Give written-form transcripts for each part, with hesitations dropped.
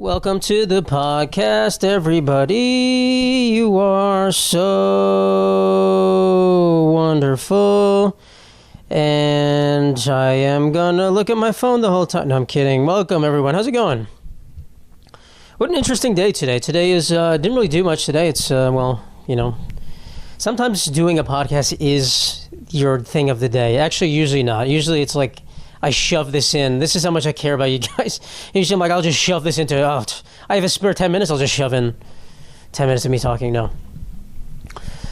Welcome to the podcast, everybody. You are so wonderful. And I am gonna look at my phone the whole time. No, I'm kidding. Welcome, everyone. How's it going? What an interesting day today. Today is, didn't really do much today. It's, sometimes doing a podcast is your thing of the day. Actually, usually not. Usually it's like, I shove this in. This is how much I care about you guys. Usually I'm like, I'll just shove this into, I have a spare 10 minutes, I'll just shove in 10 minutes of me talking. No.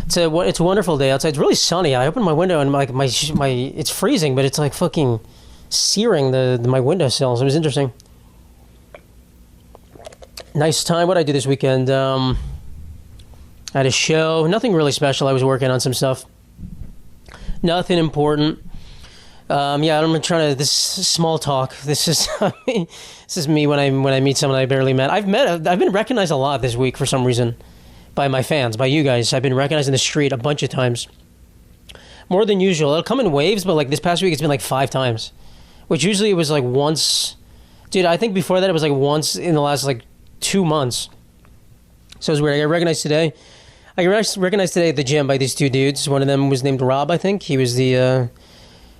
It's a wonderful day outside. It's really sunny. I opened my window and my it's freezing, but it's like fucking searing my windowsills. It was interesting. Nice time. What did I do this weekend? I had a show. Nothing really special. I was working on some stuff. Nothing important. I'm trying to. This is small talk. This is this is me when I meet someone I barely met. I've been recognized a lot this week for some reason by my fans, by you guys. I've been recognized in the street a bunch of times, more than usual. It'll come in waves, but like this past week, it's been like 5 times, which usually it was like once. Dude, I think before that it was like once in the last like 2 months. So it was weird. I got recognized today. I got recognized today at the gym by these 2 dudes. One of them was named Rob, I think. He was the.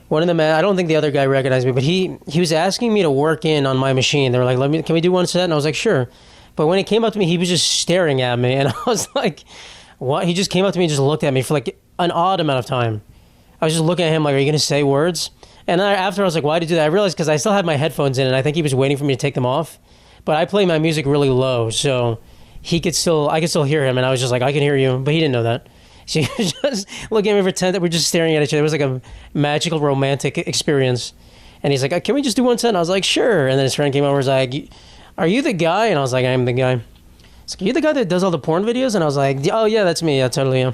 One of them, I don't think the other guy recognized me, but he was asking me to work in on my machine. They were like, can we do one set? And I was like, sure. But when he came up to me, he was just staring at me. And I was like, what? He just came up to me and just looked at me for like an odd amount of time. I was just looking at him like, are you going to say words? And then after I was like, why did you do that? I realized because I still had my headphones in and I think he was waiting for me to take them off. But I play my music really low, so I could still hear him. And I was just like, I can hear you. But he didn't know that. She was just looking at me for 10 that we're just staring at each other. It was like a magical romantic experience. And he's like, can we just do one set? And I was like, sure. And then his friend came over and was like, are you the guy? And I was like, I am the guy. He's like, are you the guy that does all the porn videos? And I was like, oh yeah, that's me. Yeah, totally, yeah.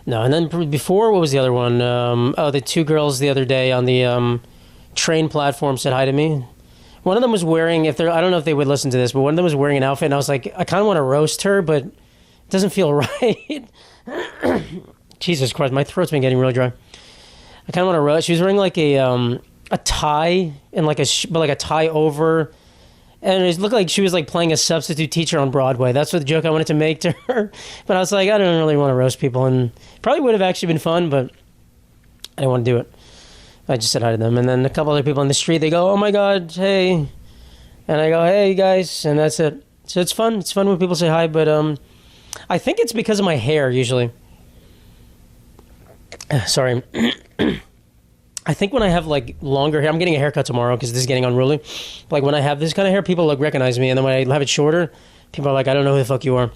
No, and then before, what was the other one? The 2 girls the other day on the train platform said hi to me. One of them was wearing, I don't know if they would listen to this, but one of them was wearing an outfit. And I was like, I kind of want to roast her, but it doesn't feel right. Jesus Christ, my throat's been getting really dry. I kind of want to roast. She was wearing like a tie and like a tie over, and it looked like she was like playing a substitute teacher on Broadway. That's what the joke I wanted to make to her. But I was like, I don't really want to roast people, and probably would have actually been fun, but I didn't want to do it. I just said hi to them, and then a couple other people on the street, they go, "Oh my God, hey," and I go, "Hey guys," and that's it. So it's fun. It's fun when people say hi, but I think it's because of my hair, usually. Sorry. I think when I have, like, longer hair... I'm getting a haircut tomorrow because this is getting unruly. Like, when I have this kind of hair, people, like, recognize me. And then when I have it shorter, people are like, I don't know who the fuck you are.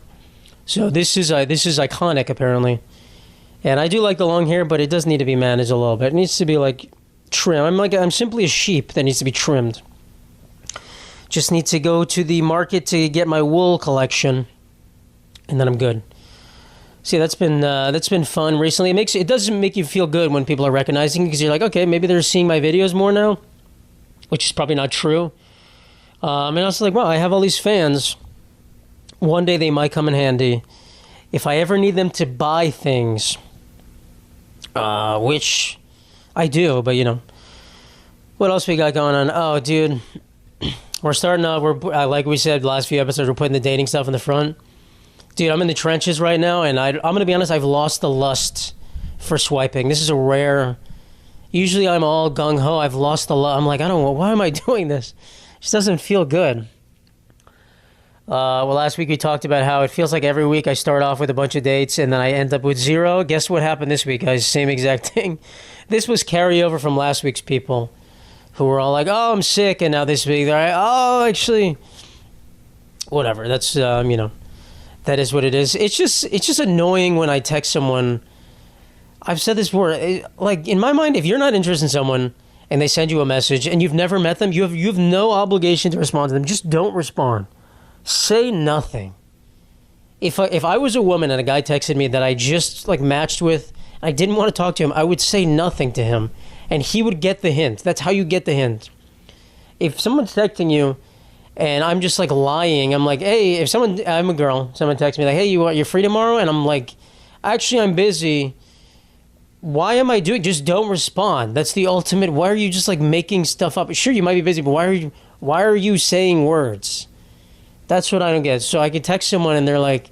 So this is iconic, apparently. And I do like the long hair, but it does need to be managed a little bit. It needs to be, like, trimmed. I'm simply a sheep that needs to be trimmed. Just need to go to the market to get my wool collection. And then I'm good. See, that's been fun recently. It doesn't make you feel good when people are recognizing you because you're like, okay, maybe they're seeing my videos more now, which is probably not true. And I was like, wow, I have all these fans. One day they might come in handy if I ever need them to buy things, which I do. But what else we got going on? Oh, dude, we're starting off. Like we said last few episodes, we're putting the dating stuff in the front. Dude, I'm in the trenches right now, and I'm going to be honest, I've lost the lust for swiping. This is a rare... Usually I'm all gung-ho. I've lost the lust. I'm like, why am I doing this? It just doesn't feel good. Last week we talked about how it feels like every week I start off with a bunch of dates, and then I end up with 0. Guess what happened this week, guys? Same exact thing. This was carryover from last week's people, who were all like, oh, I'm sick, and now this week they're like, oh, actually... Whatever, that's, that is what it is. It's just annoying when I text someone. I've said this before. Like, in my mind, if you're not interested in someone and they send you a message and you've never met them, you have no obligation to respond to them. Just don't respond. Say nothing. If I was a woman and a guy texted me that I just like matched with, and I didn't want to talk to him, I would say nothing to him, and he would get the hint. That's how you get the hint. If someone's texting you, and I'm just like lying. I'm like, hey, I'm a girl. Someone texts me like, hey, you're free tomorrow? And I'm like, actually, I'm busy. Why am I doing? Just don't respond. That's the ultimate. Why are you just like making stuff up? Sure, you might be busy, but Why are you saying words? That's what I don't get. So I could text someone and they're like,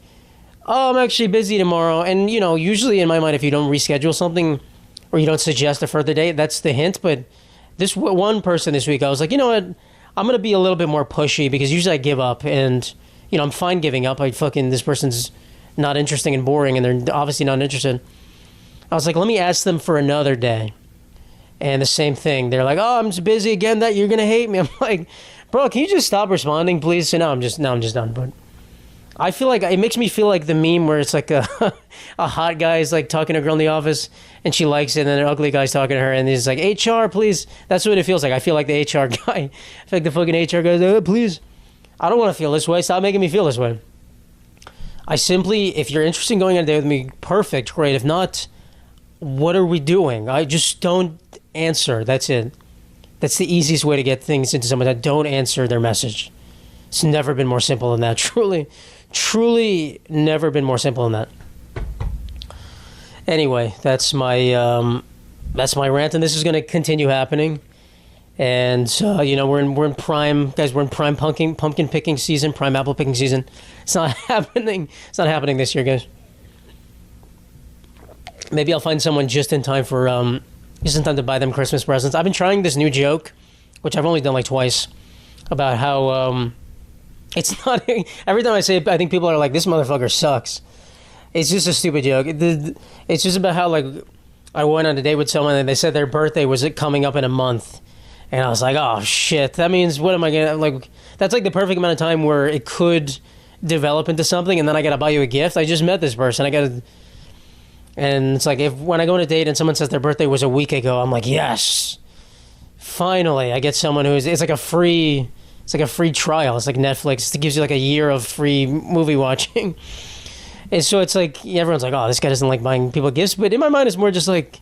oh, I'm actually busy tomorrow. And, you know, usually in my mind, if you don't reschedule something or you don't suggest a further date, that's the hint. But this one person this week, I was like, you know what? I'm going to be a little bit more pushy because usually I give up and, you know, I'm fine giving up. This person's not interesting and boring and they're obviously not interested. I was like, let me ask them for another day. And the same thing. They're like, oh, I'm just busy again. That you're going to hate me. I'm like, bro, can you just stop responding, please? So now I'm just done. But I feel like it makes me feel like the meme where it's like a hot guy is like talking to a girl in the office and she likes it, and then an ugly guy's talking to her and he's like, HR, please. That's what it feels like. I feel like the HR guy. I feel like the fucking HR guy's like, oh, please. I don't want to feel this way. Stop making me feel this way. I simply, if you're interested in going on a date with me, perfect, great. If not, what are we doing? I just don't answer. That's it. That's the easiest way to get things into someone that don't answer their message. It's never been more simple than that. Truly never been more simple than that. Anyway, that's my rant, and this is going to continue happening. And you know, we're in prime, guys. We're in prime pumpkin picking season, prime apple picking season. It's not happening. It's not happening this year, guys. Maybe I'll find someone just in time to buy them Christmas presents. I've been trying this new joke, which I've only done like twice, about how it's not. Every time I say it, I think people are like, "This motherfucker sucks." It's just a stupid joke. It's just about how like I went on a date with someone and they said their birthday was coming up in a month. And I was like, oh, shit. That means, what am I going to, like, that's like the perfect amount of time where it could develop into something, and then I got to buy you a gift. I just met this person. And it's like, when I go on a date and someone says their birthday was a week ago, I'm like, yes, finally, I get someone it's like a free trial. It's like Netflix. It gives you like a year of free movie watching. And so it's like, everyone's like, oh, this guy doesn't like buying people gifts. But in my mind, it's more just like,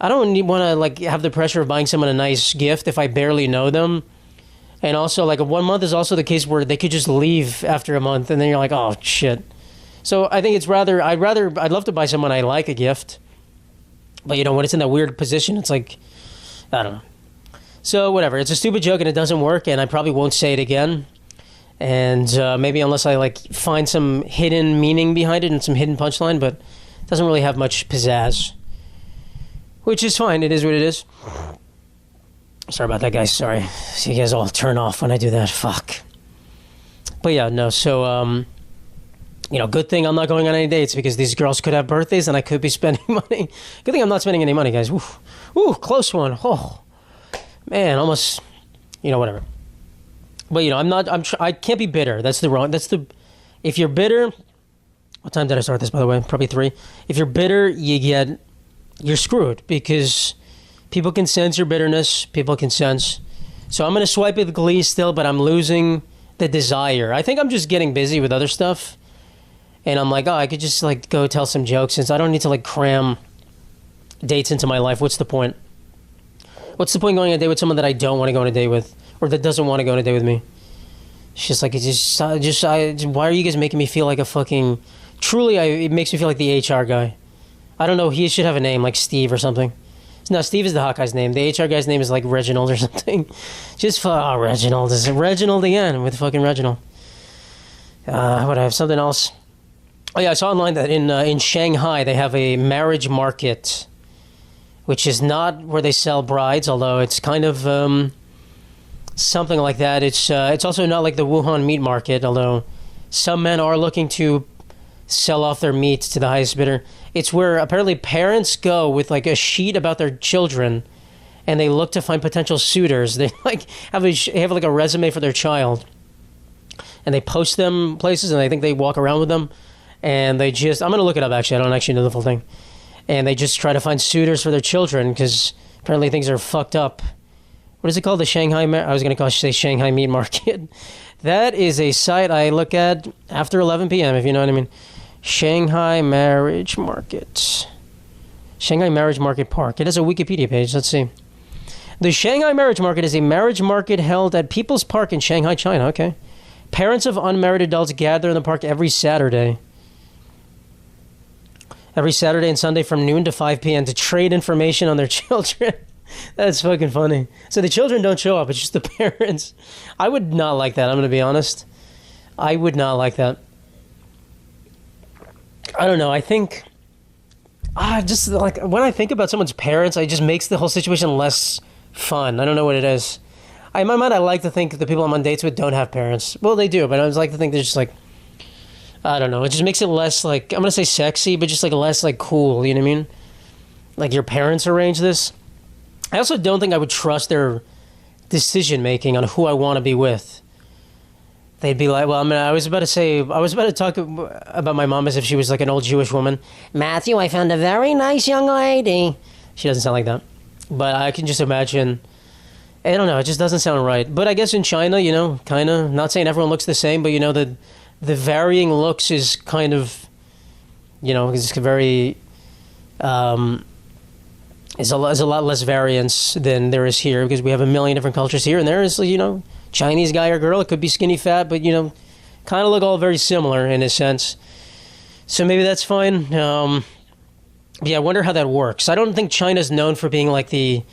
I don't want to like have the pressure of buying someone a nice gift if I barely know them. And also, like, 1 month is also the case where they could just leave after a month, and then you're like, oh shit. So I think I'd love to buy someone I like a gift, but you know, when it's in that weird position, it's like, I don't know. So whatever, it's a stupid joke and it doesn't work, and I probably won't say it again. And maybe unless I like find some hidden meaning behind it and some hidden punchline, but it doesn't really have much pizzazz. Which is fine. It is what it is. Sorry about that, guys. Sorry. See, you guys all turn off when I do that. Fuck. But yeah, no. So, you know, good thing I'm not going on any dates because these girls could have birthdays and I could be spending money. Good thing I'm not spending any money, guys. Ooh, close one. Oh, man, almost, you know, whatever. But, you know, I can't be bitter. If you're bitter, what time did I start this, by the way? Probably 3. If you're bitter, you're screwed because people can sense your bitterness. People can sense. So I'm going to swipe with glee still, but I'm losing the desire. I think I'm just getting busy with other stuff. And I'm like, oh, I could just like go tell some jokes since I don't need to like cram dates into my life. What's the point? What's the point going on a date with someone that I don't want to go on a date with or that doesn't want to go on a date with me? It's just like, why are you guys making me feel like a fucking, truly, it makes me feel like the HR guy. I don't know. He should have a name like Steve or something. No, Steve is the hot guy's name. The HR guy's name is like Reginald or something. Reginald. Is it Reginald again with fucking Reginald? Would I have something else? Oh yeah, I saw online that in Shanghai they have a marriage market, which is not where they sell brides, although it's kind of something like that. It's also not like the Wuhan meat market, although some men are looking to sell off their meat to the highest bidder. It's where apparently parents go with like a sheet about their children and they look to find potential suitors. They like have like a resume for their child and they post them places and I think they walk around with them and I'm going to look it up actually. I don't actually know the full thing. And they just try to find suitors for their children because apparently things are fucked up. What is it called? The Shanghai, I was going to say Shanghai Meat Market. That is a site I look at after 11 p.m. if you know what I mean. Shanghai Marriage Market. Shanghai Marriage Market Park. It has a Wikipedia page. Let's see. The Shanghai Marriage Market is a marriage market held at People's Park in Shanghai, China. Okay. Parents of unmarried adults gather in the park every Saturday. Every Saturday and Sunday from noon to 5 p.m. to trade information on their children. That's fucking funny. So the children don't show up, it's just the parents. I would not like that, I'm going to be honest. I would not like that. I don't know, I think... just like, when I think about someone's parents, it just makes the whole situation less fun. I don't know what it is. In my mind, I like to think the people I'm on dates with don't have parents. Well, they do, but I like to think they're just like... I don't know, it just makes it less, like... I'm going to say sexy, but just like less, like, cool, you know what I mean? Like, your parents arrange this. I also don't think I would trust their decision-making on who I want to be with. They'd be like, well, I was about to talk about my mom as if she was like an old Jewish woman. Matthew, I found a very nice young lady. She doesn't sound like that. But I can just imagine, I don't know, it just doesn't sound right. But I guess in China, you know, kind of, not saying everyone looks the same, but you know, the varying looks is kind of, you know, it's very, is a lot less variance than there is here, because we have a million different cultures here, and there is, you know, Chinese guy or girl, it could be skinny fat, but, you know, kind of look all very similar in a sense. So maybe that's fine. Yeah, I wonder how that works. I don't think China's known for being like the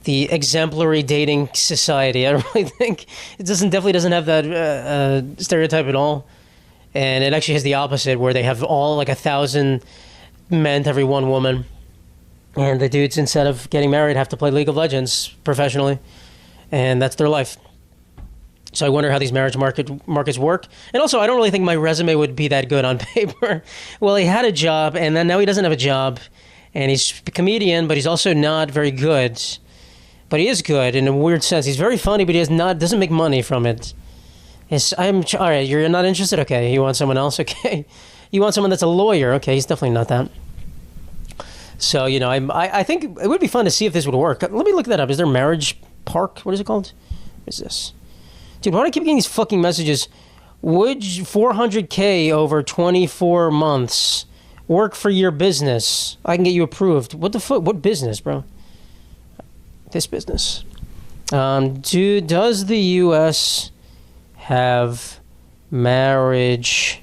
exemplary dating society. I don't really think it definitely doesn't have that stereotype at all. And it actually has the opposite, where they have all like 1,000 men to every one woman. And the dudes, instead of getting married, have to play League of Legends professionally. And that's their life. So I wonder how these marriage markets work. And also, I don't really think my resume would be that good on paper. Well, he had a job, and then now he doesn't have a job. And he's a comedian, but he's also not very good. But he is good in a weird sense. He's very funny, but he doesn't make money from it. All right, you're not interested? Okay. You want someone else? Okay. You want someone that's a lawyer? Okay, he's definitely not that. So, you know, I think it would be fun to see if this would work. Let me look that up. Is there Marriage Park? What is it called? What is this? Dude, why do I keep getting these fucking messages? Would $400K over 24 months work for your business? I can get you approved. What the fuck? What business, bro? This business. Does the U.S. have marriage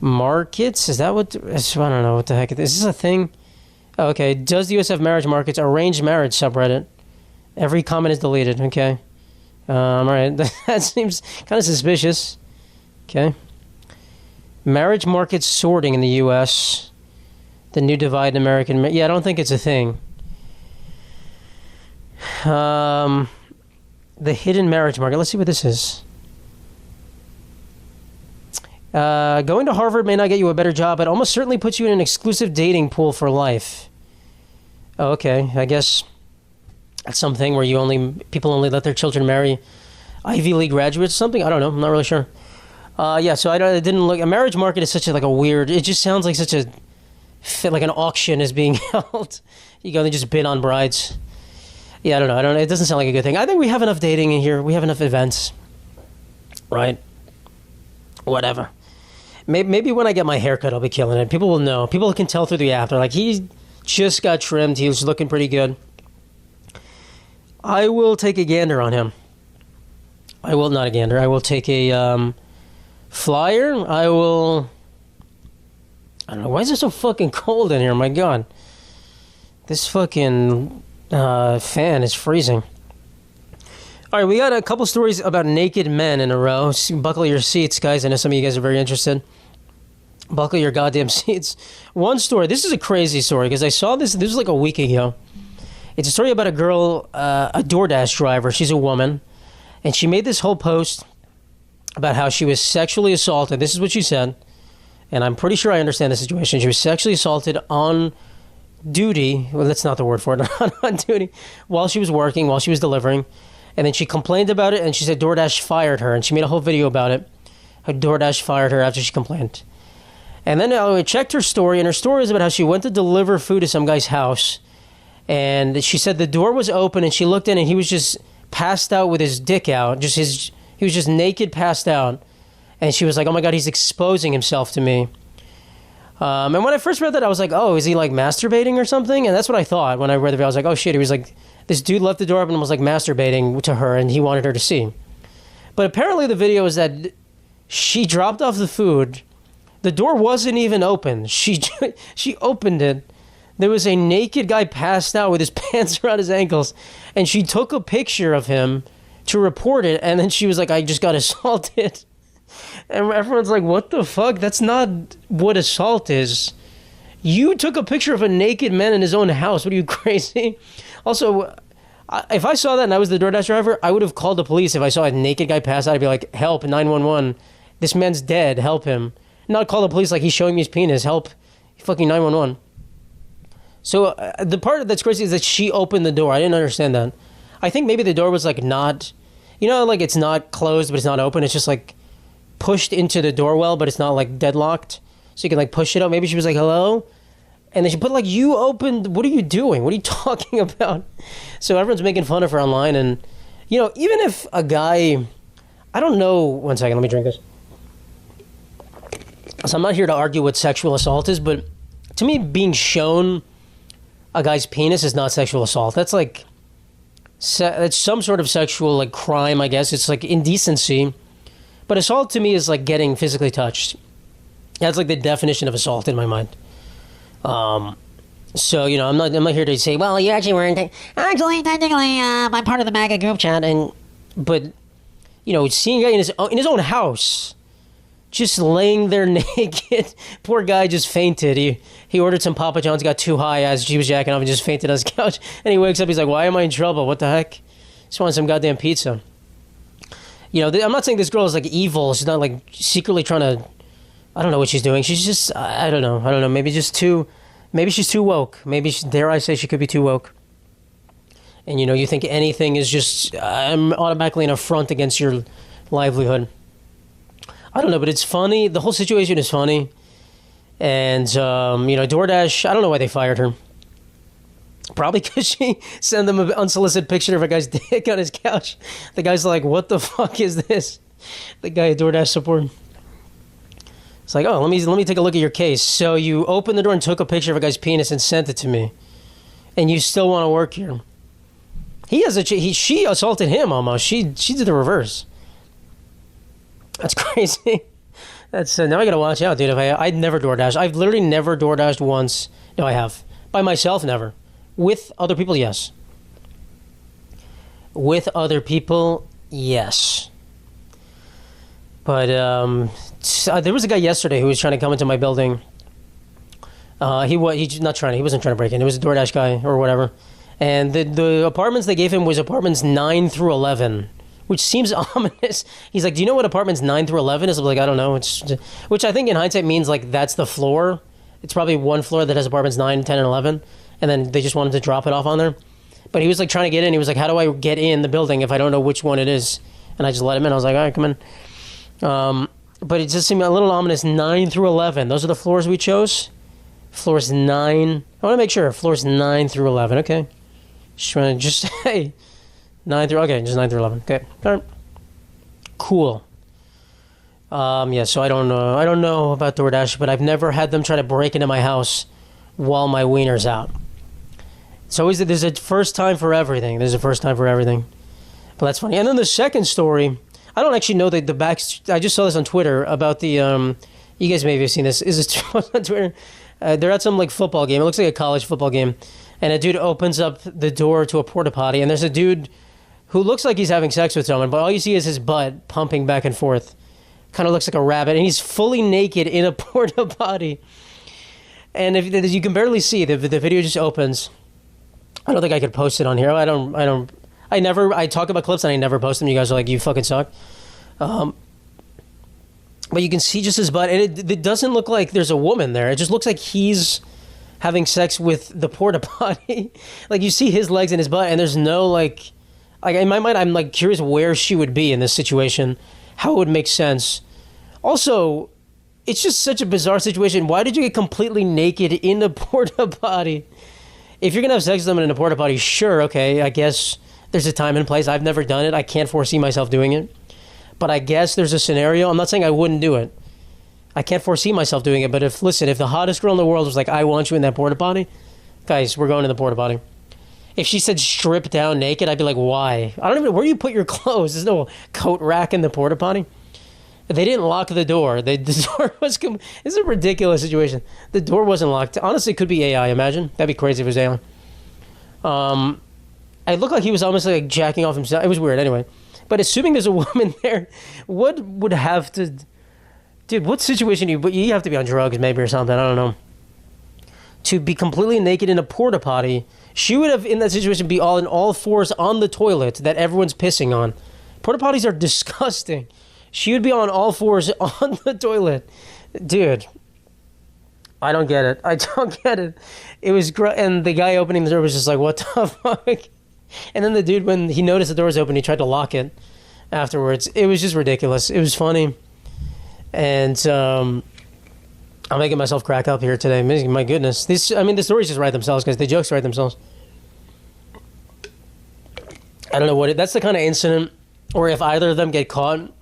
markets? Is that what? I don't know what the heck it is. Is this a thing? Oh, okay. Does the U.S. have marriage markets? Arranged marriage subreddit. Every comment is deleted. Okay. All right. That seems kind of suspicious. Okay. Marriage market sorting in the U.S. The new divide in American... Yeah, I don't think it's a thing. The hidden marriage market. Let's see what this is. Going to Harvard may not get you a better job, but almost certainly puts you in an exclusive dating pool for life. Oh, okay. I guess that's something where people only let their children marry Ivy League graduates or something. I don't know. I'm not really sure. Yeah, so I didn't look. A marriage market is such a weird. It just sounds like such a like an auction is being held. You go and just bid on brides. Yeah, I don't know. It doesn't sound like a good thing. I think we have enough dating in here. We have enough events, right? Whatever. Maybe when I get my haircut, I'll be killing it. People will know. People can tell through the app. They're like, he just got trimmed. He was looking pretty good. I will take a gander on him. I will not a gander. I will take a flyer. I don't know. Why is it so fucking cold in here? My God. This fucking fan is freezing. All right, we got a couple stories about naked men in a row. Buckle your seats, guys. I know some of you guys are very interested. Buckle your goddamn seats. One story. This is a crazy story because I saw this. This was like a week ago. It's a story about a girl, a Doordash driver. She's a woman. And she made this whole post about how she was sexually assaulted. This is what she said. And I'm pretty sure I understand the situation. She was sexually assaulted on duty. Well, that's not the word for it. On duty. While she was working, while she was delivering. And then she complained about it, and she said DoorDash fired her. And she made a whole video about it. How DoorDash fired her after she complained. And then I checked her story, and her story is about how she went to deliver food to some guy's house. And she said the door was open, and she looked in, and he was just passed out with his dick out. He was just naked, passed out. And she was like, oh my God, he's exposing himself to me. And when I first read that, I was like, oh, is he like masturbating or something? And that's what I thought when I read the video. I was like, oh shit, he was like, this dude left the door open and was like masturbating to her, and he wanted her to see. But apparently the video is that she dropped off the food. The door wasn't even open. She opened it. There was a naked guy passed out with his pants around his ankles, and she took a picture of him to report it, and then she was like, I just got assaulted. And everyone's like, what the fuck? That's not what assault is. You took a picture of a naked man in his own house. What are you, crazy? Also, if I saw that and I was the DoorDash driver, I would have called the police. If I saw a naked guy pass out, I'd be like, help, 911. This man's dead. Help him. Not call the police like he's showing me his penis. Help, fucking 911. So the part that's crazy is that she opened the door. I didn't understand that. I think maybe the door was like not, you know, like it's not closed, but it's not open. It's just like pushed into the doorwell, but it's not like deadlocked. So you can like push it up. Maybe she was like, hello? And then she put like, you opened, what are you doing? What are you talking about? So everyone's making fun of her online. And, you know, even if a guy, I don't know, one second, let me drink this. So I'm not here to argue what sexual assault is, but to me, being shown a guy's penis is not sexual assault. That's like, it's some sort of sexual like crime, I guess. It's like indecency. But assault to me is like getting physically touched. That's like the definition of assault in my mind. So, you know, I'm not here to say, well, you actually weren't. Actually, technically, I'm part of the MAGA group chat. But, you know, seeing a guy in his own house, just laying there naked. Poor guy just fainted. He ordered some Papa John's, got too high as he was jacking off and just fainted on his couch. And he wakes up, he's like, why am I in trouble? What the heck? Just want some goddamn pizza. You know, I'm not saying this girl is like evil. She's not like secretly trying to, I don't know what she's doing. She's just, I don't know. Maybe she's too woke. Maybe, dare I say, she could be too woke. And, you know, you think anything is just automatically an affront against your livelihood. I don't know, but it's funny. The whole situation is funny. And, you know, DoorDash, I don't know why they fired her. Probably because she sent them an unsolicited picture of a guy's dick on his couch. The guy's like, what the fuck is this? The guy at DoorDash support. It's like, oh, let me take a look at your case. So you opened the door and took a picture of a guy's penis and sent it to me. And you still want to work here. She assaulted him almost. She did the reverse. That's crazy. That's now I gotta watch out, dude. I'd never DoorDash. I've literally never DoorDashed once. No, I have. By myself, never. With other people, yes. With other people, yes. But there was a guy yesterday who was trying to come into my building. He wasn't trying to break in. It was a DoorDash guy or whatever. And the apartments they gave him was apartments 9 through 11, which seems ominous. He's like, do you know what apartments 9 through 11 is? I'm like, I don't know. Which I think in hindsight means like that's the floor. It's probably one floor that has apartments 9, 10, and 11. And then they just wanted to drop it off on there. But he was like trying to get in. He was like, how do I get in the building if I don't know which one it is? And I just let him in. I was like, all right, come in. But it just seemed a little ominous. 9 through 11. Those are the floors we chose. Floors 9. I want to make sure. Floors 9 through 11. Okay. Just hey. 9 through, okay, just 9 through 11. Okay. All right. Cool. Yeah, so I don't know about DoorDash, but I've never had them try to break into my house while my wiener's out. It's always, there's a first time for everything. But that's funny. And then the second story, I don't actually know the back, I just saw this on Twitter about the, you guys maybe have seen this. Is this on Twitter? They're at some like football game. It looks like a college football game. And a dude opens up the door to a porta potty, and there's a dude who looks like he's having sex with someone, but all you see is his butt pumping back and forth. Kind of looks like a rabbit, and he's fully naked in a porta potty. And if you can barely see, the video just opens. I don't think I could post it on here. I talk about clips and I never post them. You guys are like, you fucking suck. But you can see just his butt, and it doesn't look like there's a woman there. It just looks like he's having sex with the porta potty. Like you see his legs and his butt, and there's no like in my mind, I'm like curious where she would be in this situation, how it would make sense. Also, it's just such a bizarre situation. Why did you get completely naked in a porta potty? If you're gonna have sex with someone in a porta potty, sure, okay, I guess there's a time and place. I've never done it. I can't foresee myself doing it. But I guess there's a scenario. I'm not saying I wouldn't do it. I can't foresee myself doing it. But if the hottest girl in the world was like, I want you in that porta potty, guys, we're going to the porta potty. If she said strip down naked, I'd be like, why? I don't even, where do you put your clothes? There's no coat rack in the porta potty. They didn't lock the door. The door was... It's a ridiculous situation. The door wasn't locked. Honestly, it could be AI. Imagine. That'd be crazy if it was AI. It looked like he was almost like jacking off himself. It was weird anyway. But assuming there's a woman there, what would have to... Dude, what situation you have to be on drugs maybe or something. I don't know. To be completely naked in a porta potty. She would have, in that situation, be on all fours on the toilet that everyone's pissing on. Porta potties are disgusting. She would be on all fours on the toilet. Dude. I don't get it. I don't get it. It was great. And the guy opening the door was just like, what the fuck? And then the dude, when he noticed the door was open, he tried to lock it afterwards. It was just ridiculous. It was funny. And I'm making myself crack up here today. My goodness. The stories just write themselves, guys. The jokes write themselves. I don't know what that's the kind of incident where if either of them get caught,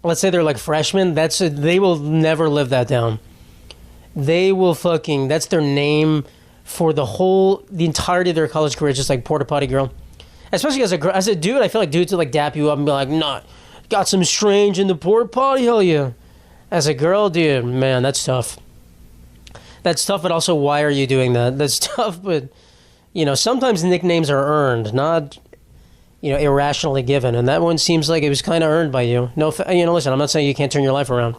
let's say they're like freshmen, they will never live that down. They will that's their name for the entirety of their college career, just like porta potty girl. Especially as a dude, I feel like dudes would like dap you up and be like, nah, got some strange in the porta potty, hell yeah. As a girl, dude, man, that's tough. That's tough, but also why are you doing that? That's tough, but sometimes nicknames are earned, not irrationally given, and that one seems like it was kind of earned by you. No, listen, I'm not saying you can't turn your life around.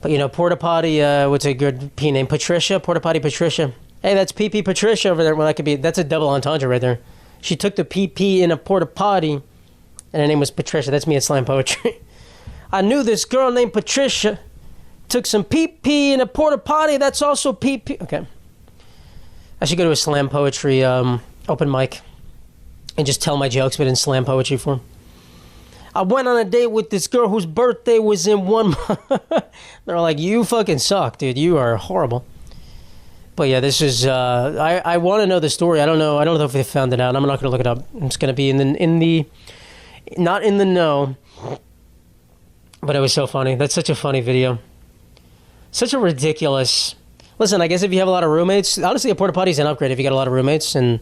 But porta potty, what's a good P name? Patricia, porta potty Patricia. Hey, that's PP Patricia over there. Well, that's a double entendre right there. She took the PP in a porta potty, and her name was Patricia. That's me at Slam Poetry. I knew this girl named Patricia took some PP in a porta potty. That's also PP. Okay, I should go to a Slam Poetry open mic and just tell my jokes, but in Slam Poetry form. I went on a date with this girl whose birthday was in 1 month. They're like, you fucking suck, dude. You are horrible. But yeah, this is, I want to know the story. I don't know if they found it out. I'm not going to look it up. It's going to be not in the know. But it was so funny. That's such a funny video. Such a ridiculous. Listen, I guess if you have a lot of roommates, honestly, a porta potty is an upgrade if you got a lot of roommates and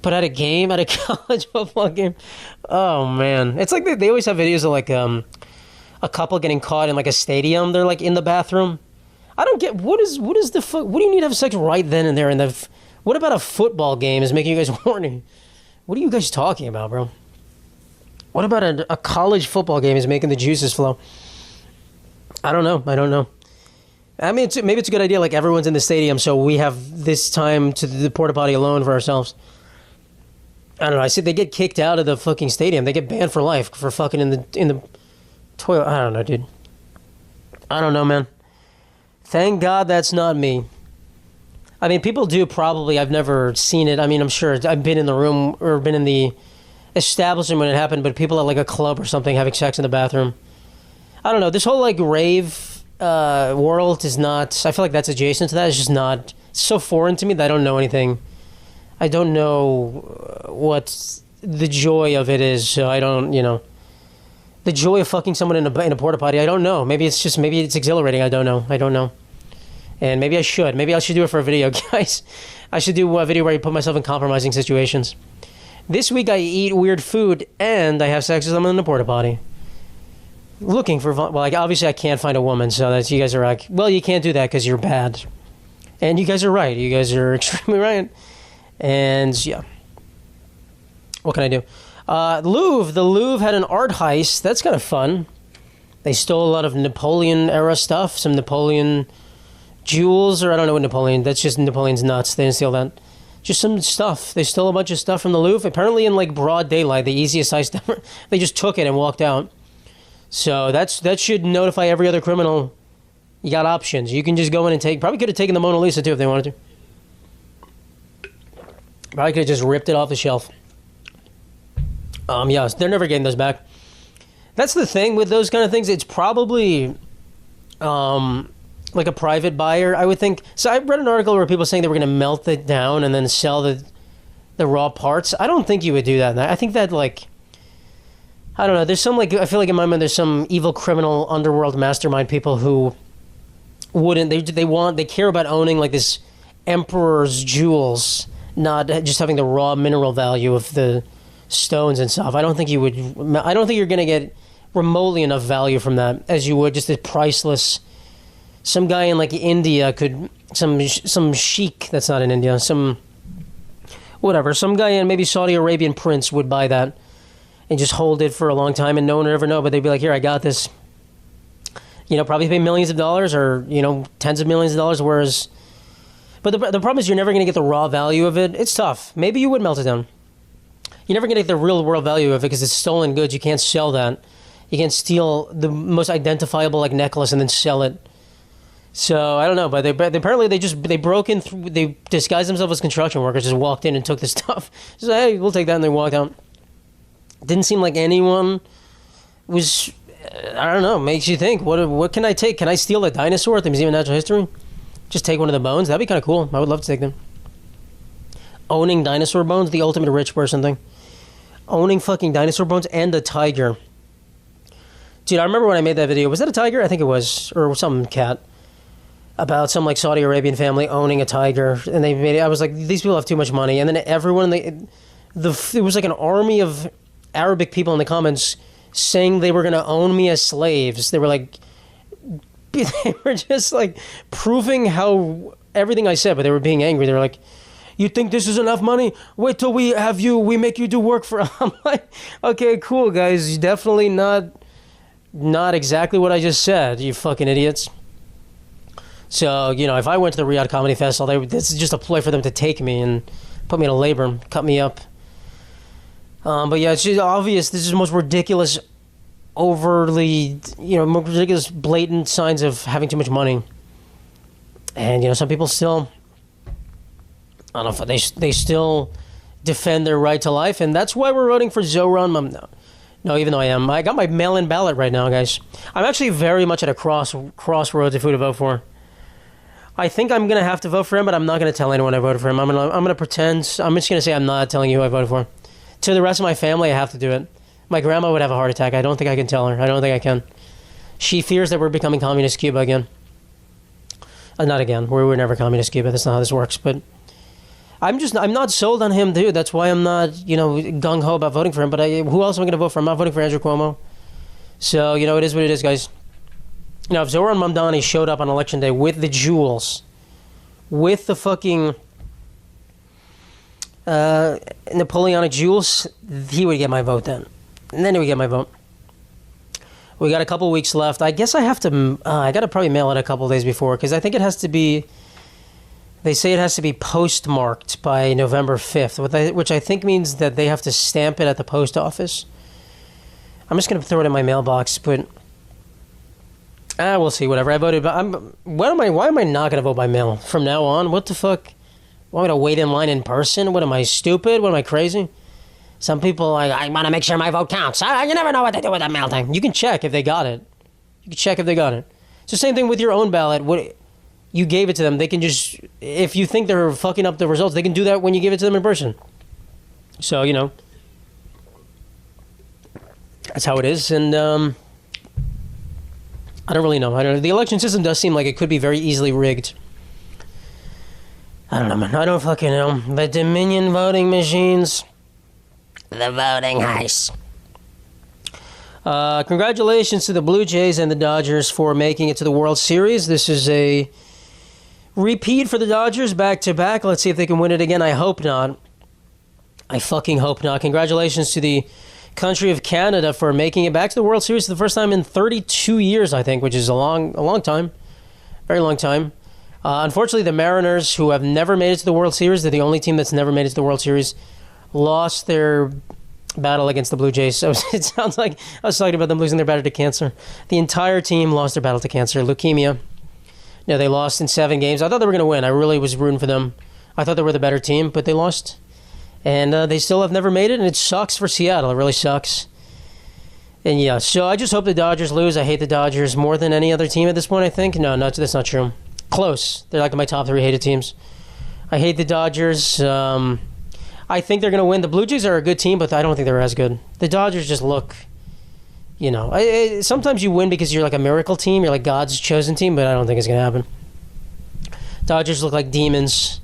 put out a college football game. Oh man, it's like they always have videos of like a couple getting caught in like a stadium. They're like in the bathroom. I don't get what is the fuck. What do you need to have sex right then and there? What about a football game is making you guys horny? What are you guys talking about, bro? What about a college football game is making the juices flow? I don't know. I mean, maybe it's a good idea. Like everyone's in the stadium, so we have this time to the porta potty alone for ourselves. I don't know. I said they get kicked out of the fucking stadium. They get banned for life for fucking in the toilet. I don't know, dude. I don't know, man. Thank God that's not me. I mean, people do probably. I've never seen it. I mean, I'm sure I've been in the room or been in the establishment when it happened, but people at like a club or something having sex in the bathroom. I don't know. This whole like rave world is not. I feel like that's adjacent to that. It's just not. It's so foreign to me that I don't know anything. I don't know what the joy of it is. So I don't, the joy of fucking someone in a porta potty. I don't know. Maybe it's exhilarating. I don't know. And maybe I should. Maybe I should do it for a video, guys. I should do a video where I put myself in compromising situations. This week I eat weird food and I have sex with someone in a porta potty. Looking for obviously I can't find a woman, so that's you guys are like, well, you can't do that because you're bad. And you guys are right. You guys are extremely right. And yeah, what can I do? Louvre. The Louvre had an art heist. That's kind of fun. They stole a lot of Napoleon era stuff, some Napoleon jewels, or I don't know what Napoleon. That's just Napoleon's nuts. They didn't steal that. Just some stuff. They stole a bunch of stuff from the Louvre. Apparently in like broad daylight, the easiest heist ever. They just took it and walked out. So that should notify every other criminal. You got options. You can just go in and probably could have taken the Mona Lisa too if they wanted to. Probably could have just ripped it off the shelf. Yeah, they're never getting those back. That's the thing with those kind of things. It's probably like a private buyer, I would think. So I read an article where people saying they were going to melt it down and then sell the raw parts. I don't think you would do that. I think that I don't know. There's some I feel like in my mind there's some evil criminal underworld mastermind people who wouldn't. They care about owning like this emperor's jewels, not just having the raw mineral value of the stones and stuff. I don't think you're going to get remotely enough value from that as you would just a priceless. Some guy in like India could some sheik that's not in India, some guy in maybe Saudi Arabian prince would buy that and just hold it for a long time and no one would ever know, but they'd be like, here, I got this. Probably pay millions of dollars or, tens of millions of dollars, whereas... But the problem is you're never going to get the raw value of it. It's tough. Maybe you would melt it down. You're never going to get the real world value of it because it's stolen goods. You can't sell that. You can't steal the most identifiable like necklace and then sell it. So I don't know, but apparently they broke in through, they disguised themselves as construction workers, just walked in and took the stuff. Just hey, we'll take that, and they walked out. Didn't seem like anyone was. I don't know. Makes you think. What can I take? Can I steal a dinosaur at the Museum of Natural History? Just take one of the bones. That'd be kind of cool. I would love to take them. Owning dinosaur bones, the ultimate rich person thing. Owning fucking dinosaur bones and a tiger. Dude, I remember when I made that video. Was that a tiger? I think it was, or some cat. About some like Saudi Arabian family owning a tiger, and they made it. I was like, these people have too much money, and then everyone, it was like an army of Arabic people in the comments saying they were going to own me as slaves. They were like, they were just like proving how everything I said, but they were being angry. They were like, you think this is enough money? Wait till we make you do work for. I'm like, okay, cool, guys, definitely not exactly what I just said, you fucking idiots. So, if I went to the Riyadh Comedy Festival, this is just a ploy for them to take me and put me in labor, cut me up. But yeah, it's just obvious. This is the most ridiculous, overly, most ridiculous, blatant signs of having too much money. And, some people still, I don't know, they still defend their right to life. And that's why we're voting for Zoran. No, even though I am. I got my mail-in ballot right now, guys. I'm actually very much at a crossroads of who to vote for. I think I'm going to have to vote for him, but I'm not going to tell anyone I voted for him. I'm going to pretend. I'm just going to say I'm not telling you who I voted for. To the rest of my family, I have to do it. My grandma would have a heart attack. I don't think I can tell her. I don't think I can. She fears that we're becoming communist Cuba again. Not again. We're never communist Cuba. That's not how this works. But I'm not sold on him, dude. That's why I'm not, gung-ho about voting for him. But who else am I going to vote for? I'm not voting for Andrew Cuomo. So, it is what it is, guys. Now, if Zoran Mamdani showed up on election day with the jewels, with the fucking Napoleonic jewels, he would get my vote then. And then he would get my vote. We got a couple weeks left. I guess I have to, I got to probably mail it a couple days before, because I think it has to be, they say it has to be postmarked by November 5th, which I think means that they have to stamp it at the post office. I'm just going to throw it in my mailbox, but we'll see, whatever. I voted, but why am I not going to vote by mail from now on? What the fuck? Want me to wait in line in person? What am I, stupid? What am I, crazy? Some people are like, I want to make sure my vote counts. You never know what they do with that mail thing. You can check if they got it. It's the same thing with your own ballot. What you gave it to them, they can just, if you think they're fucking up the results, they can do that when you give it to them in person. So, that's how it is, and I don't really know. The election system does seem like it could be very easily rigged. I don't know, man. I don't fucking know. The Dominion voting machines. The voting heist. Congratulations to the Blue Jays and the Dodgers for making it to the World Series. This is a repeat for the Dodgers, back-to-back. Let's see if they can win it again. I hope not. I fucking hope not. Congratulations to the country of Canada for making it back to the World Series for the first time in 32 years, I think, which is a long time. Very long time. Unfortunately, the Mariners, who have never made it to the World Series, they're the only team that's never made it to the World Series, lost their battle against the Blue Jays. So it sounds like I was talking about them losing their battle to cancer. The entire team lost their battle to cancer, leukemia. No, they lost in 7 games. I thought they were going to win. I really was rooting for them. I thought they were the better team, but they lost. And they still have never made it, and it sucks for Seattle. It really sucks. And yeah, so I just hope the Dodgers lose. I hate the Dodgers more than any other team at this point, I think. No, that's not true. Close. They're like my top 3 hated teams. I hate the Dodgers. I think they're going to win. The Blue Jays are a good team, but I don't think they're as good. The Dodgers just look, sometimes you win because you're like a miracle team. You're like God's chosen team, but I don't think it's going to happen. Dodgers look like demons,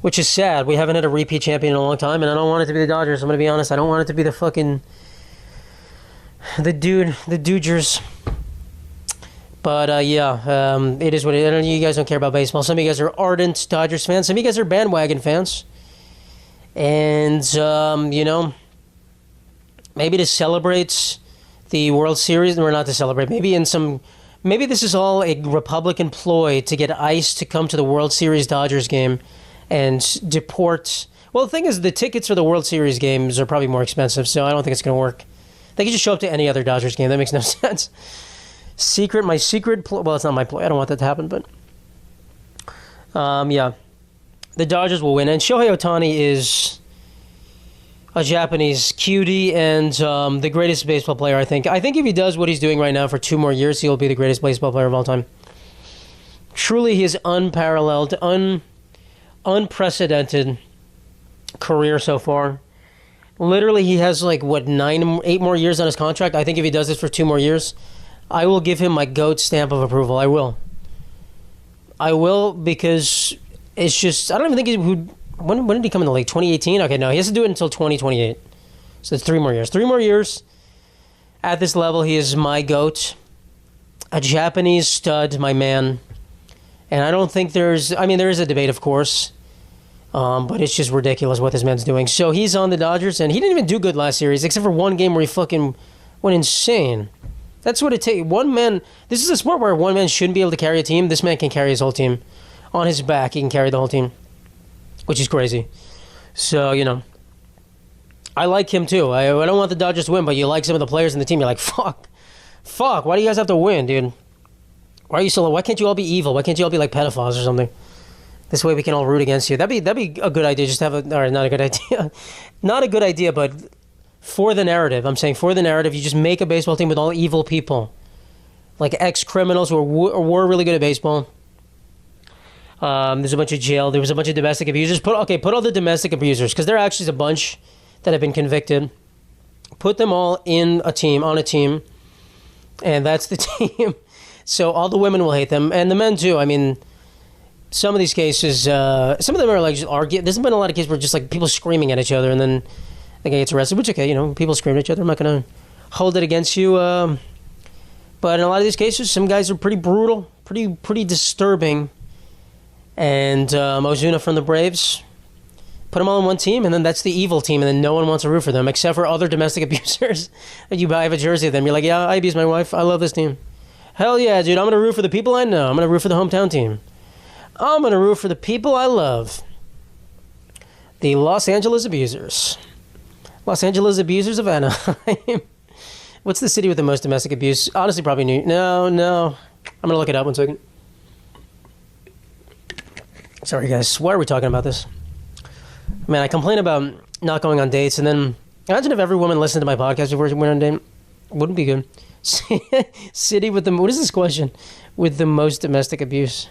which is sad. We haven't had a repeat champion in a long time, and I don't want it to be the Dodgers. I'm going to be honest. I don't want it to be the fucking the Dodgers. But yeah, it is what it is. I know you guys don't care about baseball. Some of you guys are ardent Dodgers fans. Some of you guys are bandwagon fans. And, maybe to celebrate the World Series, or not to celebrate, maybe this is all a Republican ploy to get ICE to come to the World Series Dodgers game and deport. Well, the thing is, the tickets for the World Series games are probably more expensive, so I don't think it's going to work. They could just show up to any other Dodgers game. That makes no sense. My secret ploy. Well, it's not my ploy. I don't want that to happen, but yeah, the Dodgers will win. And Shohei Ohtani is a Japanese cutie and the greatest baseball player, I think. I think if he does what he's doing right now for 2 more years, he'll be the greatest baseball player of all time. Truly, his unparalleled, unprecedented career so far. Literally, he has 8 more years on his contract. I think if he does this for 2 more years, I will give him my GOAT stamp of approval. I will because it's just, I don't even think he would. When did he come in the league? 2018? Okay, no, he has to do it until 2028. So it's 3 more years. 3 more years at this level. He is my GOAT. A Japanese stud, my man. And I don't think there is a debate, of course. But it's just ridiculous what this man's doing. So he's on the Dodgers, and he didn't even do good last series, except for one game where he fucking went insane. That's what it takes. One man. This is a sport where one man shouldn't be able to carry a team. This man can carry his whole team. On his back, he can carry the whole team, which is crazy. So, I like him too. I don't want the Dodgers to win, but you like some of the players in the team. You're like, fuck. Why do you guys have to win, dude? Why are you so low? Why can't you all be evil? Why can't you all be like pedophiles or something? This way we can all root against you. That'd be a good idea. Just have not a good idea. Not a good idea, but for the narrative. I'm saying for the narrative, you just make a baseball team with all evil people. Like ex-criminals who were really good at baseball. There's a bunch of jail. There was a bunch of domestic abusers. Put all the domestic abusers, because there actually is a bunch that have been convicted. Put them all on a team, and that's the team. So all the women will hate them, and the men too. I mean, some of these cases, some of them are like just arguing. There's been a lot of cases where just like people screaming at each other, and then the guy gets arrested. Which people scream at each other. I'm not gonna hold it against you. But in a lot of these cases, some guys are pretty brutal, pretty disturbing. And Ozuna from the Braves, put them all on one team, and then that's the evil team, and then no one wants to root for them except for other domestic abusers. You buy a jersey of them, you're like, yeah, I abuse my wife, I love this team. Hell yeah, dude, I'm going to root for the people I know. I'm going to root for the hometown team. I'm going to root for the people I love. The Los Angeles Abusers. Los Angeles Abusers of Anaheim. What's the city with the most domestic abuse? Honestly, probably New York. No. I'm going to look it up 1 second. Sorry, guys. Why are we talking about this? Man, I complain about not going on dates, and then imagine if every woman listened to my podcast before she went on a date. Wouldn't be good. City with the... What is this question? With the most domestic abuse.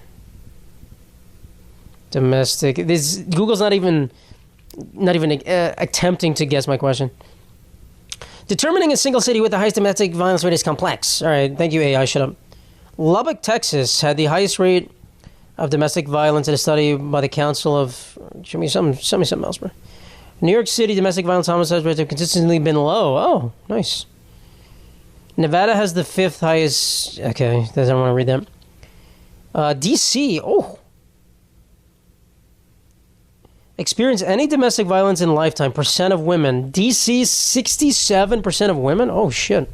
Domestic... Google's not even attempting to guess my question. Determining a single city with the highest domestic violence rate is complex. All right, thank you, AI. Shut up. Lubbock, Texas had the highest rate of domestic violence in a study by the Council of... Show me something else, bro. New York City domestic violence homicide rates have consistently been low. Oh, nice. Nevada has the 5th highest... Okay, I don't want to read that. D.C. Oh. Experience any domestic violence in lifetime. Percent of women. D.C. 67% of women? Oh, shit.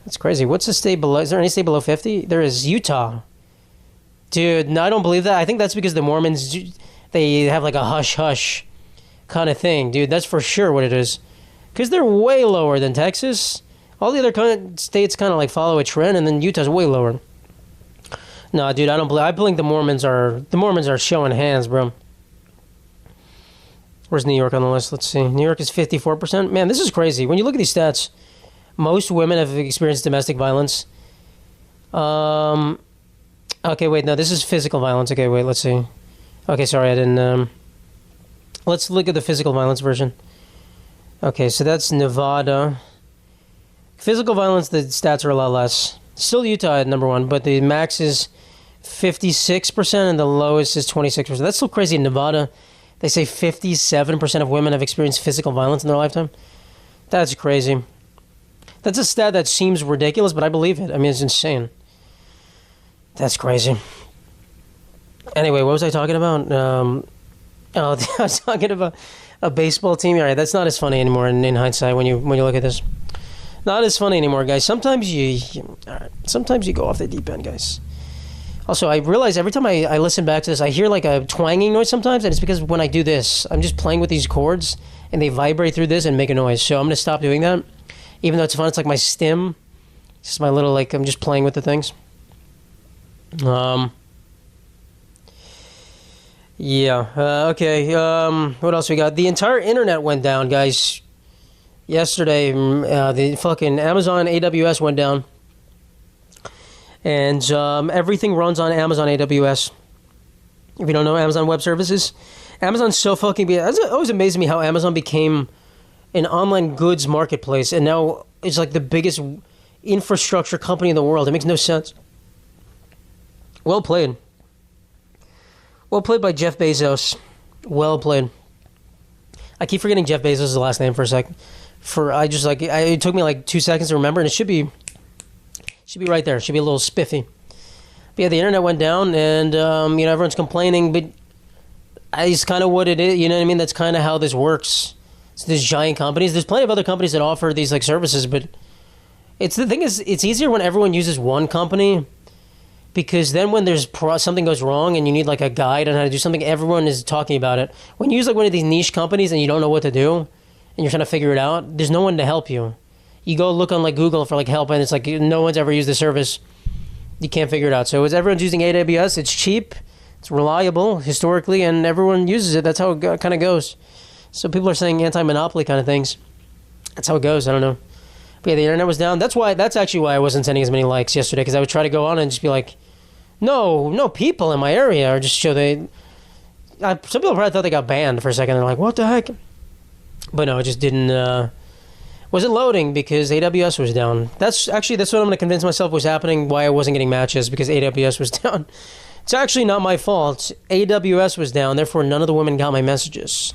That's crazy. What's the state below? Is there any state below 50? There is Utah. Dude, no, I don't believe that. I think that's because the Mormons, they have like a hush-hush kind of thing. Dude, that's for sure what it is. Because they're way lower than Texas. All the other states kind of like follow a trend, and then Utah's way lower. No, dude, I don't believe... I think the Mormons are showing hands, bro. Where's New York on the list? Let's see. New York is 54%. Man, this is crazy. When you look at these stats, most women have experienced domestic violence. Okay, wait, no, this is physical violence. Okay, wait, let's see. Okay, sorry, I didn't... let's look at the physical violence version. Okay, so that's Nevada. Physical violence, the stats are a lot less. Still Utah at number 1, but the max is 56% and the lowest is 26%. That's still crazy. In Nevada, they say 57% of women have experienced physical violence in their lifetime. That's crazy. That's a stat that seems ridiculous, but I believe it. I mean, it's insane. That's crazy. Anyway, what was I talking about? I was talking about a baseball team. All right, that's not as funny anymore in hindsight when you look at this. Not as funny anymore, guys. Sometimes you go off the deep end, guys. Also, I realize every time I listen back to this, I hear like a twanging noise sometimes, and it's because when I do this, I'm just playing with these chords, and they vibrate through this and make a noise. So I'm going to stop doing that. Even though it's fun, it's like my stim. It's just my little, like, I'm just playing with the things. Yeah. Okay. What else we got? The entire internet went down, guys. Yesterday, the fucking Amazon AWS went down. And everything runs on Amazon AWS. If you don't know Amazon Web Services, Amazon's so fucking big. It always amazes me how Amazon became an online goods marketplace, and now it's like the biggest infrastructure company in the world. It makes no sense. Well played. Well played by Jeff Bezos. Well played. I keep forgetting Jeff Bezos' last name for a second. It took me like 2 seconds to remember, and it should be right there. It should be a little spiffy. But yeah, the internet went down, and everyone's complaining, but it's kind of what it is. You know what I mean? That's kind of how this works. So there's giant companies. There's plenty of other companies that offer these like services, but it's easier when everyone uses one company, because then when there's something goes wrong and you need like a guide on how to do something, everyone is talking about it. When you use like one of these niche companies and you don't know what to do and you're trying to figure it out, there's no one to help you. You go look on like Google for like help, and it's like no one's ever used the service. You can't figure it out. So as everyone's using AWS, it's cheap, it's reliable historically, and everyone uses it. That's how it kind of goes. So people are saying anti-monopoly kind of things. That's how it goes. I don't know. But yeah, the internet was down. That's actually why I wasn't sending as many likes yesterday, because I would try to go on and just be like, no people in my area, or just show some people probably thought they got banned for a second. They're like, what the heck? But no, it just wasn't loading because AWS was down. That's what I'm going to convince myself was happening, why I wasn't getting matches, because AWS was down. It's actually not my fault. AWS was down, therefore none of the women got my messages.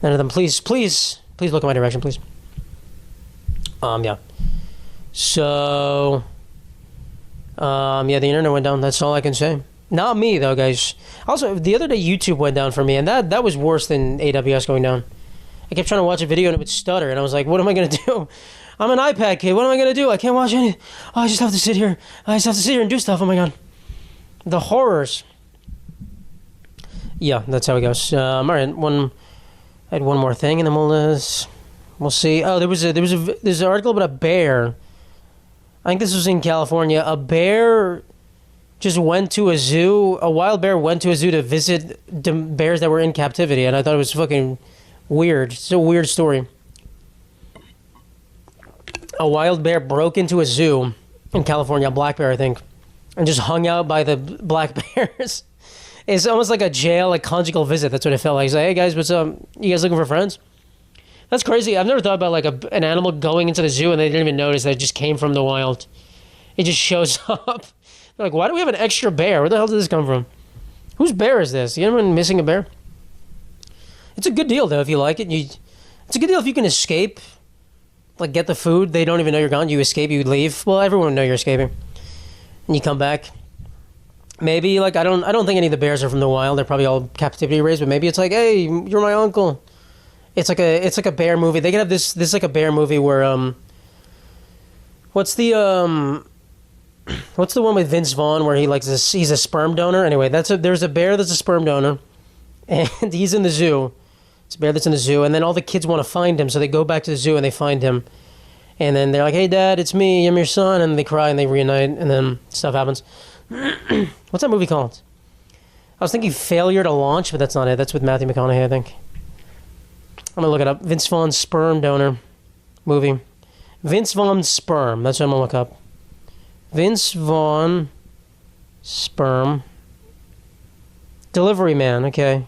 None of them. Please look in my direction, please. Yeah. So, the internet went down. That's all I can say. Not me, though, guys. Also, the other day, YouTube went down for me, and that was worse than AWS going down. I kept trying to watch a video, and it would stutter, and I was like, what am I going to do? I'm an iPad kid. What am I going to do? I can't watch any. Oh, I just have to sit here. And do stuff. Oh, my God. The horrors. Yeah, that's how it goes. All right, I had one more thing, and then we'll see. Oh, there's an article about a bear. I think this was in California. A bear just went to a zoo. A wild bear went to a zoo to visit the bears that were in captivity, and I thought it was fucking weird. It's a weird story. A wild bear broke into a zoo in California, a black bear, I think, and just hung out by the black bears. It's almost like a jail, like conjugal visit. That's what it felt like. He's like, hey guys, what's up? You guys looking for friends? That's crazy. I've never thought about like an animal going into the zoo and they didn't even notice that it just came from the wild. It just shows up. They're like, why do we have an extra bear? Where the hell did this come from? Whose bear is this? You anyone missing a bear? It's a good deal though if you like it. It's a good deal if you can escape. Like get the food. They don't even know you're gone. You escape. You leave. Well, everyone will know you're escaping. And you come back. Maybe like I don't think any of the bears are from the wild. They're probably all captivity raised. But maybe it's like, hey, you're my uncle. It's like a bear movie. They can have this like a bear movie where what's the one with Vince Vaughn where he's a sperm donor? Anyway, there's a bear that's a sperm donor, and he's in the zoo. It's a bear that's in the zoo, and then all the kids want to find him, so they go back to the zoo and they find him, and then they're like, "Hey, Dad, it's me. I'm your son," and they cry and they reunite, and then stuff happens. What's that movie called? I was thinking Failure to Launch, but that's not it. That's with Matthew McConaughey, I think. I'm gonna look it up. Vince Vaughn sperm donor movie. Vince Vaughn sperm. That's what I'm gonna look up. Vince Vaughn sperm delivery man. Okay,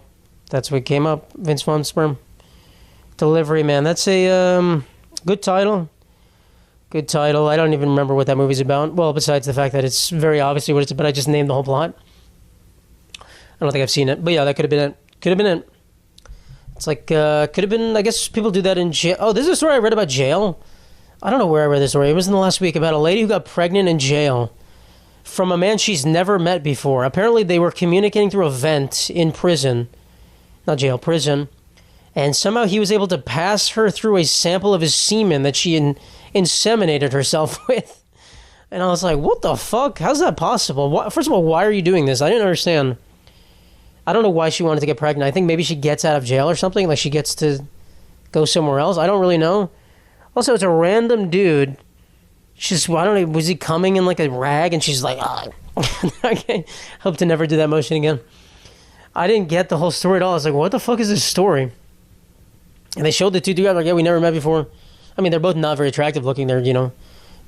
that's what came up. Vince Vaughn sperm delivery man. That's a good title. Good title. I don't even remember what that movie's about. Well, besides the fact that it's very obviously what it's about, I just named the whole plot. I don't think I've seen it, but yeah, that could have been it. Could have been it. It's like, could have been, I guess people do that in jail. Oh, this is a story I read about jail. I don't know where I read this story. It was in the last week about a lady who got pregnant in jail from a man she's never met before. Apparently, they were communicating through a vent in prison. Not jail, prison. And somehow he was able to pass her through a sample of his semen that she inseminated herself with. And I was like, what the fuck? How's that possible? First of all, why are you doing this? I didn't understand. I don't know why she wanted to get pregnant. I think maybe she gets out of jail or something. Like she gets to go somewhere else. I don't really know. Also, it's a random dude. She's, I don't know, was he coming in like a rag? And she's like, okay, hope to never do that motion again. I didn't get the whole story at all. I was like, what the fuck is this story? And they showed the two dudes, like, yeah, we never met before. I mean, they're both not very attractive looking. They're,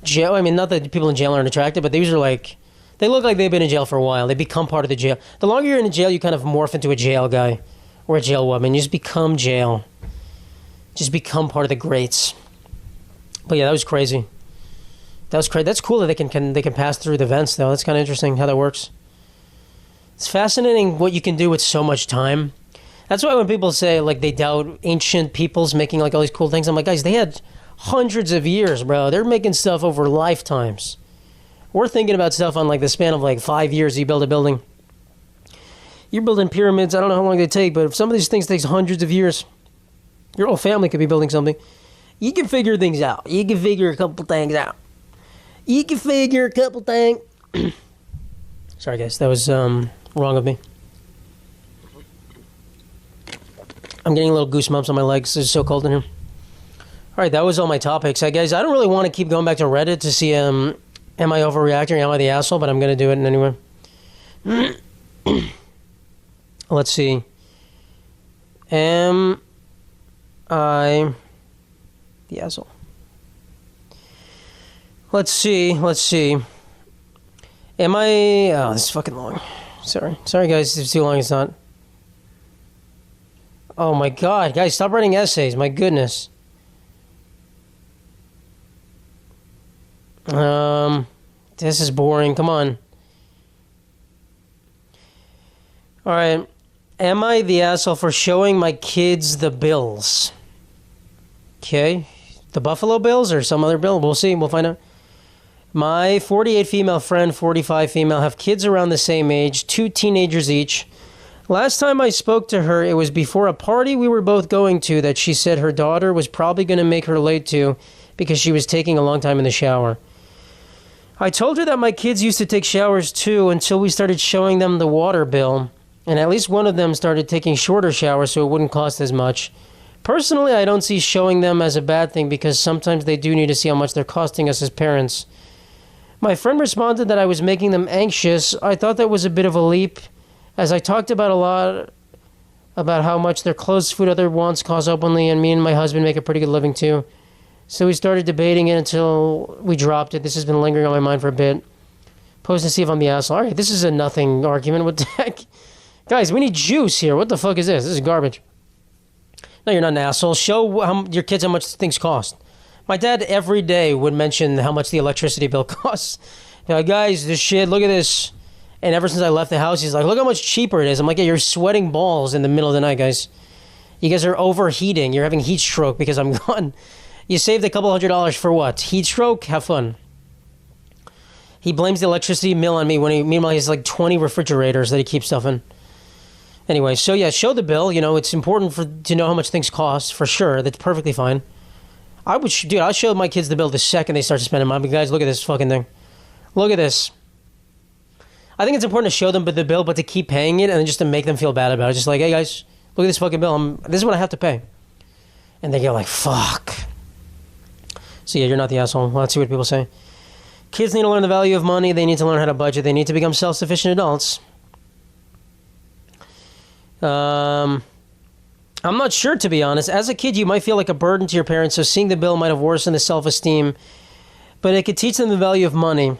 jail. I mean, not that people in jail aren't attractive, but these are like, they look like they've been in jail for a while. They become part of the jail. The longer you're in jail, you kind of morph into a jail guy or a jail woman. You just become jail. Just become part of the greats. But yeah, that was crazy. That was crazy. That's cool that they can pass through the vents, though. That's kind of interesting how that works. It's fascinating what you can do with so much time. That's why when people say, like, they doubt ancient peoples making, like, all these cool things, I'm like, guys, they had hundreds of years, bro. They're making stuff over lifetimes. We're thinking about stuff on, like, the span of, like, 5 years you build a building. You're building pyramids. I don't know how long they take, but if some of these things takes hundreds of years, your whole family could be building something. You can figure things out. You can figure a couple things out. You can figure a couple things. Sorry, guys. That was wrong of me. I'm getting a little goosebumps on my legs. It's so cold in here. All right, that was all my topics. Guys, I don't really want to keep going back to Reddit to see am I overreacting? Am I the asshole? But I'm going to do it anyway. Let's see. Am I the asshole? Let's see. Am I... Oh, this is fucking long. Sorry, guys. If it's too long, it's not. Oh, my God. Guys, stop writing essays. My goodness. This is boring. Come on. All right. Am I the asshole for showing my kids the Bills? Okay. The Buffalo Bills or some other bill? We'll see. We'll find out. My 48 female friend, 45 female, have kids around the same age, 2 teenagers each. Last time I spoke to her, it was before a party we were both going to that she said her daughter was probably going to make her late to because she was taking a long time in the shower. I told her that my kids used to take showers too until we started showing them the water bill, and at least one of them started taking shorter showers so it wouldn't cost as much. Personally, I don't see showing them as a bad thing because sometimes they do need to see how much they're costing us as parents. My friend responded that I was making them anxious. I thought that was a bit of a leap, as I talked about a lot about how much their clothes, food, other wants cost openly, and me and my husband make a pretty good living too. So we started debating it until we dropped it. This has been lingering on my mind for a bit. Pose to see if I'm the asshole. All right, this is a nothing argument. What the heck? Guys, we need juice here. What the fuck is this? This is garbage. No, you're not an asshole. Show your kids how much things cost. My dad every day would mention how much the electricity bill costs. Like, guys, this shit, look at this. And ever since I left the house, he's like, look how much cheaper it is. I'm like, yeah, you're sweating balls in the middle of the night, guys. You guys are overheating. You're having heat stroke because I'm gone. You saved a couple $100 for what? Heat stroke? Have fun. He blames the electricity bill on me when meanwhile he has like 20 refrigerators that he keeps stuff in. Anyway, so yeah, show the bill. It's important to know how much things cost, for sure. That's perfectly fine. I'll show my kids the bill the second they start to spend money. Guys, look at this fucking thing. Look at this. I think it's important to show them the bill, but to keep paying it and then just to make them feel bad about it. Just like, hey guys, look at this fucking bill. This is what I have to pay. And they get like, fuck. So yeah, you're not the asshole. Let's see what people say. Kids need to learn the value of money. They need to learn how to budget. They need to become self-sufficient adults. I'm not sure, to be honest. As a kid, you might feel like a burden to your parents, so seeing the bill might have worsened the self-esteem. But it could teach them the value of money.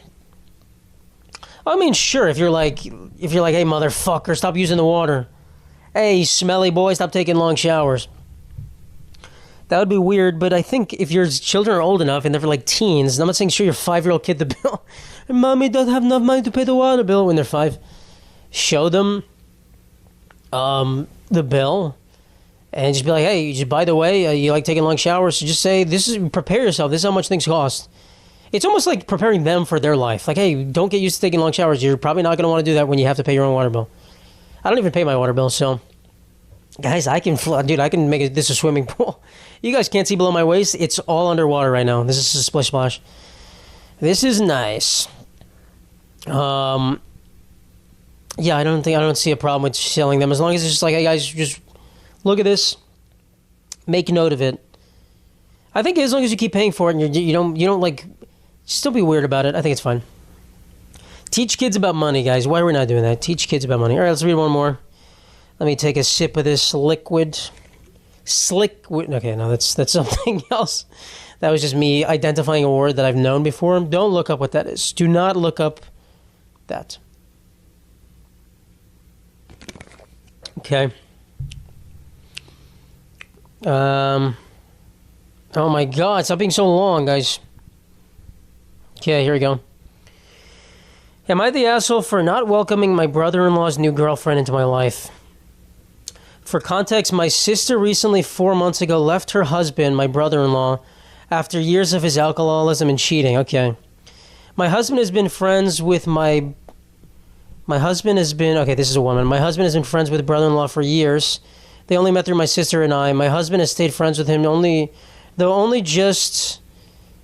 I mean, sure, if you're like, hey, motherfucker, stop using the water. Hey, smelly boy, stop taking long showers. That would be weird, but I think if your children are old enough and they're like teens, I'm not saying show your 5-year-old kid the bill. Mommy don't have enough money to pay the water bill when they're 5. Show them the bill And just be like, hey, just, by the way, you like taking long showers, so just say, prepare yourself. This is how much things cost. It's almost like preparing them for their life. Like, hey, don't get used to taking long showers. You're probably not going to want to do that when you have to pay your own water bill. I don't even pay my water bill, so... Guys, I can make this a swimming pool. You guys can't see below my waist. It's all underwater right now. This is a splish splash. This is nice. Yeah, I don't see a problem with selling them as long as it's just like, hey guys, just look at this. Make note of it. I think as long as you keep paying for it and you don't like, just don't be weird about it. I think it's fine. Teach kids about money, guys. Why are we not doing that? Teach kids about money. All right, let's read one more. Let me take a sip of this liquid. Okay, no, that's something else. That was just me identifying a word that I've known before. Don't look up what that is. Do not look up that. Okay. Oh my God, stop being so long, guys. Okay, here we go. Am I the asshole for not welcoming my brother-in-law's new girlfriend into my life? For context, my sister recently, 4 months ago, left her husband, my brother-in-law, after years of his alcoholism and cheating. Okay. My husband has been friends with okay, this is a woman. My husband has been friends with brother-in-law for years. They only met through my sister and I. My husband has stayed friends with him only just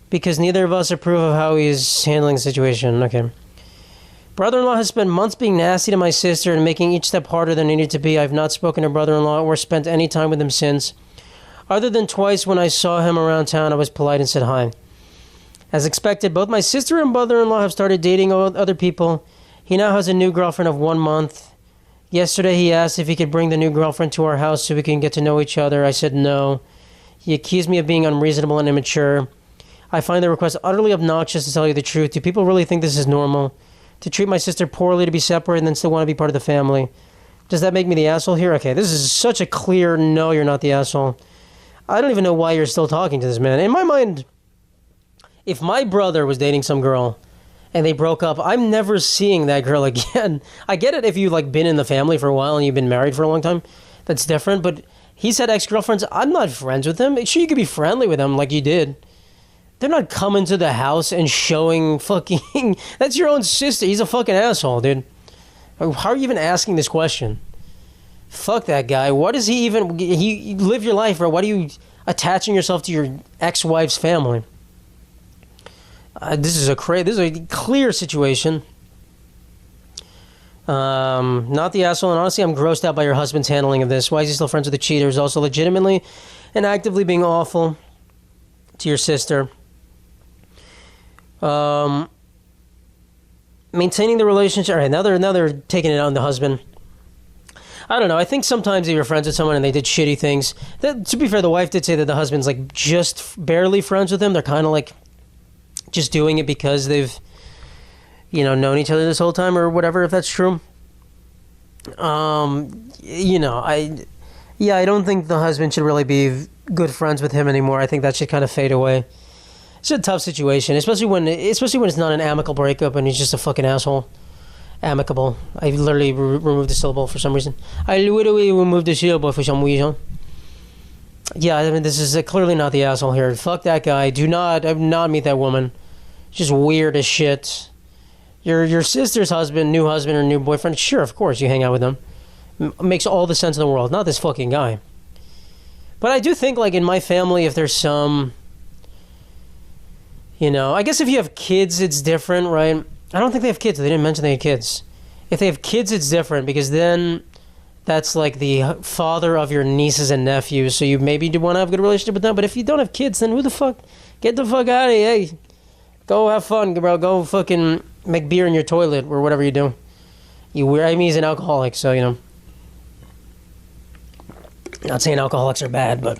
because neither of us approve of how he's handling the situation. Okay. Brother-in-law has spent months being nasty to my sister and making each step harder than it needed to be. I've not spoken to brother-in-law or spent any time with him since. Other than twice when I saw him around town, I was polite and said hi. As expected, both my sister and brother-in-law have started dating other people. He now has a new girlfriend of 1 month. Yesterday he asked if he could bring the new girlfriend to our house so we can get to know each other. I said no. He accused me of being unreasonable and immature. I find the request utterly obnoxious, to tell you the truth. Do people really think this is normal? To treat my sister poorly, to be separate, and then still want to be part of the family. Does that make me the asshole here? Okay, this is such a clear no, you're not the asshole. I don't even know why you're still talking to this man. In my mind, if my brother was dating some girl and they broke up, I'm never seeing that girl again. I get it if you've like been in the family for a while and you've been married for a long time. That's different, but he's had ex-girlfriends. I'm not friends with him. Sure, you could be friendly with him like you did. They're not coming to the house and showing fucking... That's your own sister. He's a fucking asshole, dude. How are you even asking this question? Fuck that guy. What is he even... You live your life, bro. Why are you attaching yourself to your ex-wife's family? This is a clear situation. Not the asshole. And honestly, I'm grossed out by your husband's handling of this. Why is he still friends with the cheater? He's also legitimately and actively being awful to your sister. Maintaining the relationship. All right, now they're taking it on the husband. I don't know. I think sometimes if you're friends with someone and they did shitty things, to be fair, the wife did say that the husband's like just barely friends with him. They're kind of like just doing it because they've, known each other this whole time or whatever, if that's true. I don't think the husband should really be good friends with him anymore. I think that should kind of fade away. It's a tough situation, especially when it's not an amicable breakup and he's just a fucking asshole. Amicable. I literally removed the syllable for some reason. I literally removed the syllable for some reason. Yeah, I mean, this is clearly not the asshole here. Fuck that guy. Do not meet that woman. It's just weird as shit. Your sister's new husband or new boyfriend, sure, of course, you hang out with them. Makes all the sense in the world. Not this fucking guy. But I do think, like, in my family, if there's some... I guess if you have kids, it's different, right? I don't think they have kids. They didn't mention they had kids. If they have kids, it's different because then that's like the father of your nieces and nephews. So you maybe do want to have a good relationship with them. But if you don't have kids, then who the fuck? Get the fuck out of here. Hey, go have fun, bro. Go fucking make beer in your toilet or whatever you do. He's an alcoholic, so, Not saying alcoholics are bad, but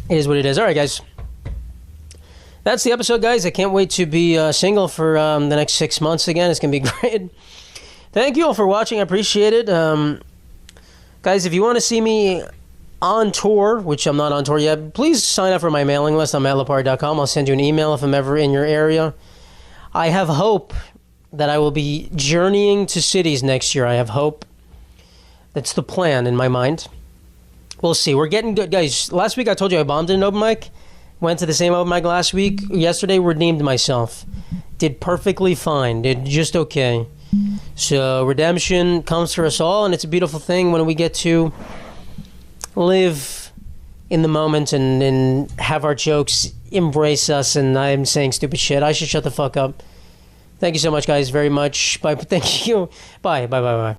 it is what it is. All right, guys. That's the episode, guys. I can't wait to be single for the next 6 months again. It's going to be great. Thank you all for watching. I appreciate it. Guys, if you want to see me on tour, which I'm not on tour yet, please sign up for my mailing list on Lipari.com. I'll send you an email if I'm ever in your area. I have hope that I will be journeying to cities next year. I have hope. That's the plan in my mind. We'll see. We're getting good, guys. Last week I told you I bombed an open mic. Went to the same open mic last week. Yesterday redeemed myself. Did perfectly fine. Did just okay. So redemption comes for us all, and it's a beautiful thing when we get to live in the moment and have our jokes embrace us. And I'm saying stupid shit. I should shut the fuck up. Thank you so much, guys, very much. Bye. Thank you. Bye. Bye. Bye. Bye.